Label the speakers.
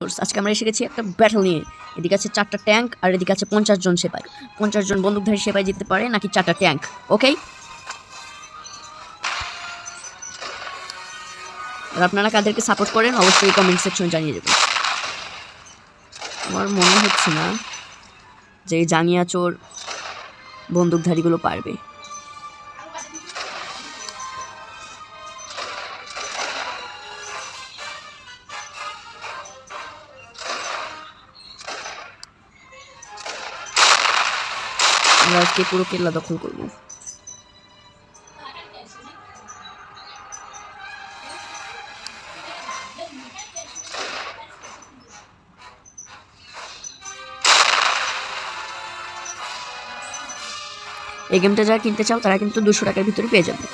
Speaker 1: Force. আজকে আমরা এসে গেছি একটা ব্যাটল নিয়ে। এদিকে আছে 4টা ট্যাঙ্ক আর এদিকে আছে 50 জন সেপাই। 50 জন বন্দুকধারী সেপাই জিততে পারে নাকি 4টা ট্যাঙ্ক? ওকে, আর আপনারা কাদেরকে সাপোর্ট করেন অবশ্যই কমেন্ট সেকশনে জানিয়ে দেবেন। আমার মনে হচ্ছে না যে এই জাঙ্গিয়া চোর বন্দুকধারীগুলো পারবে। আমরা আজকে পুরো কেল্লা দখল করবো। এই গেমটা যারা কিনতে চাও তারা কিন্তু 200 টাকার ভিতরে পেয়ে যাবে।